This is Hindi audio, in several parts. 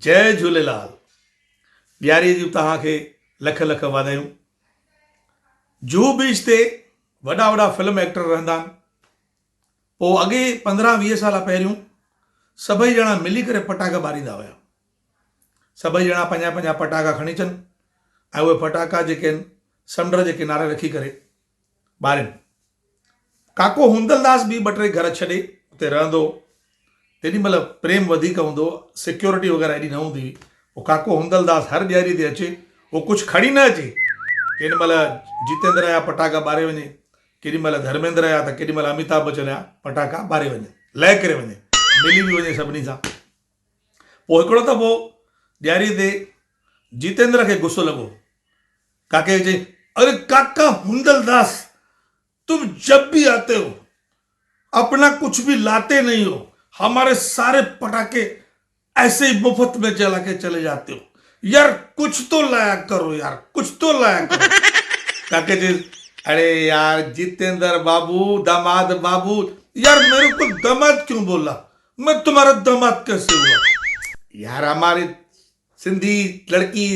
जय झूलेलाल। ॾियारी जी तव्हांखे लख लख वाधायूं। जुहू बीच ते वॾा वॾा फिल्म एक्टर रहंदा आहिनि। पोइ अॻे 15-20 साल पहिरियों सभई ॼणा मिली करे पटाखा ॿारींदा हुया। सभई ॼणा पंहिंजा पंहिंजा पटाखा खणी अचनि ऐं उहे पटाखा जेके आहिनि समुंड जे किनारे रखी करे ॿारनि। काको हुंदलदास बि 2-3 घर छॾे उते रहंदो। तेॾी महिल प्रेम वधीक हूंदो, सिक्योरिटी वग़ैरह एॾी न हूंदी हुई। उहो काको हुंदलदास हर ॾियारी ते अचे, उहो कुझु खणी न अचे। केॾी महिल जितेंद्र जा पटाखा ॿारे वञे, केॾी महिल धर्मेंद्र जा, त केॾी महिल अमिताभ बच्चन जा पटाखा ॿारे वञे, लहे करे वञे, मिली बि वञे सभिनी सां। पोइ हिकिड़ो दफ़ो ॾियारी ते जितेंद्र खे गुस्सो लॻो। काके चई, अरे काका हुंदलदास, तुम जब भी आते हो अपना कुछ भी लाते नहीं हो, हमारे सारे पटाखे ऐसे ही मुफ्त में जला के चले जाते हो। यार कुछ तो लाया करो, यार कुछ तो लाया करो। काके जी, अरे यार जितेंद्र बाबू, दामाद बाबू, यार मेरे को दामाद क्यों बोला? मैं तुम्हारा दामाद कैसे हुआ? यार हमारी सिंधी लड़की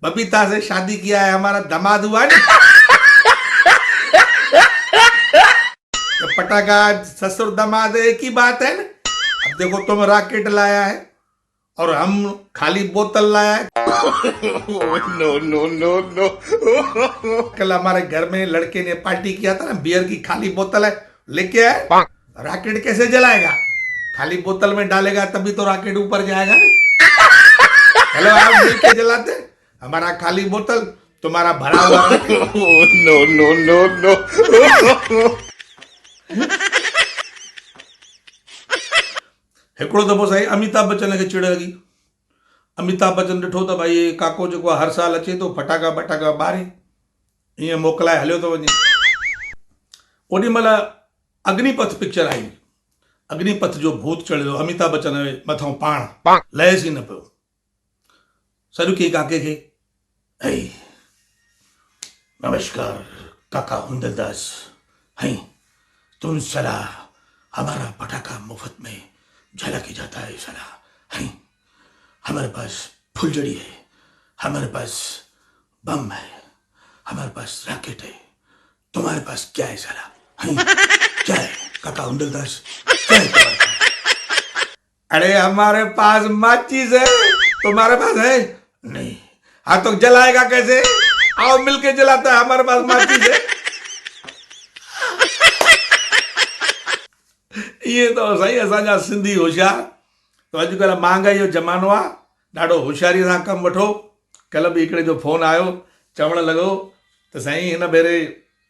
बबीता से शादी किया है, हमारा दामाद हुआ नहीं। पटाखा ससुर दामाद एक ही बात है ना। अब देखो तुम रॉकेट लाया है और हम खाली बोतल लाया है। No no no no. कल हमारे घर में लड़के ने पार्टी किया था ना, बियर की खाली बोतल है लेके आए। रॉकेट कैसे जलाएगा? खाली बोतल में डालेगा तभी तो रॉकेट ऊपर जाएगा ना। हेलो, आप मिलके जलाते, हमारा खाली बोतल, तुम्हारा भरा हुआ। No no no no. हिकिड़ो दफ़ो साईं अमिताभ बच्चन खे चिड़ लॻी। अमिताभ बच्चन ॾिठो त भाई काको जेको आहे हर साल अचे थो फटाका ॿारे, ईअं मोकिलाए हलियो थो वञे। ओॾी महिल अग्निपथ पिक्चर आई। अग्निपथ जो भूत चढ़ियो अमिताभ बच्चन जे मथां पाण, लहेसि ई न पियो। सॾु कई काके खे, ऐं नमस्कार काका हुंदलदास, हैं तुम साला हमारा पटाखा मुफ्त में झला के जाता है साला, हैं हमारे पास फुलझड़ी है, हमारे पास बम है, हमारे पास रॉकेट है, तुम्हारे पास क्या है साला? हैं क्या है काका हुंदलदास, क्या है तुम्हारे पास? अरे हमारे पास माचिस है, तुम्हारे पास है नहीं। हाँ तो जलाएगा कैसे? आओ मिलके जलाता है, हमारे पास माचिस है। ये तो सही असांजा सिंधी होशियार। तो अॼुकल्ह महांगाई जो ज़मानो आहे, ॾाढो होशियारी सां कमु वठो। कल्ह बि हिकिड़े जो फ़ोन आयो, चवणु लॻो त साईं हिन भेरे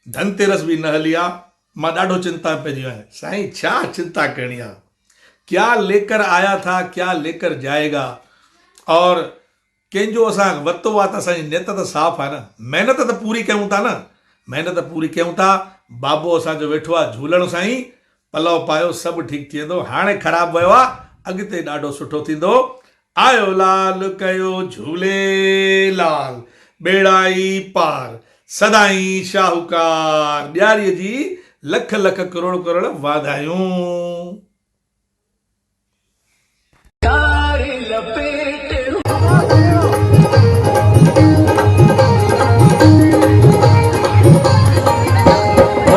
धनतेरस बि न हली आहे। मां ॾाढो चिंता में पइजी वियो आहियां। साईं छा चिंता करणी आहे? क्या लेकर आया था क्या लेकर जाएगा। और कंहिंजो असां वरितो आहे त असांजी नियत त साफ़ आहे न, महिनत त पूरी कयूं था न, महिनत पूरी कयूं था। बाबो असांजो वेठो आहे झूलण साईं, पलव पायो सभु ठीकु थी वेंदो। हाणे ख़राबु वियो आहे, अॻिते ॾाढो सुठो थींदो। आयो लाल कयो झूलेलाल, बेड़ाई पार सदाई शाहूकार। ॾियारीअ जी लख लख करोड़ करोड़ वाधायूं।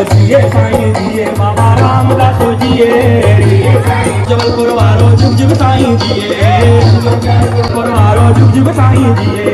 जिए साईं जिए बाबा रामदास जिए, जबलपुर वारो जुग जुग साईं जिए, जबलपुर वारो जुग जुग साईं जिए।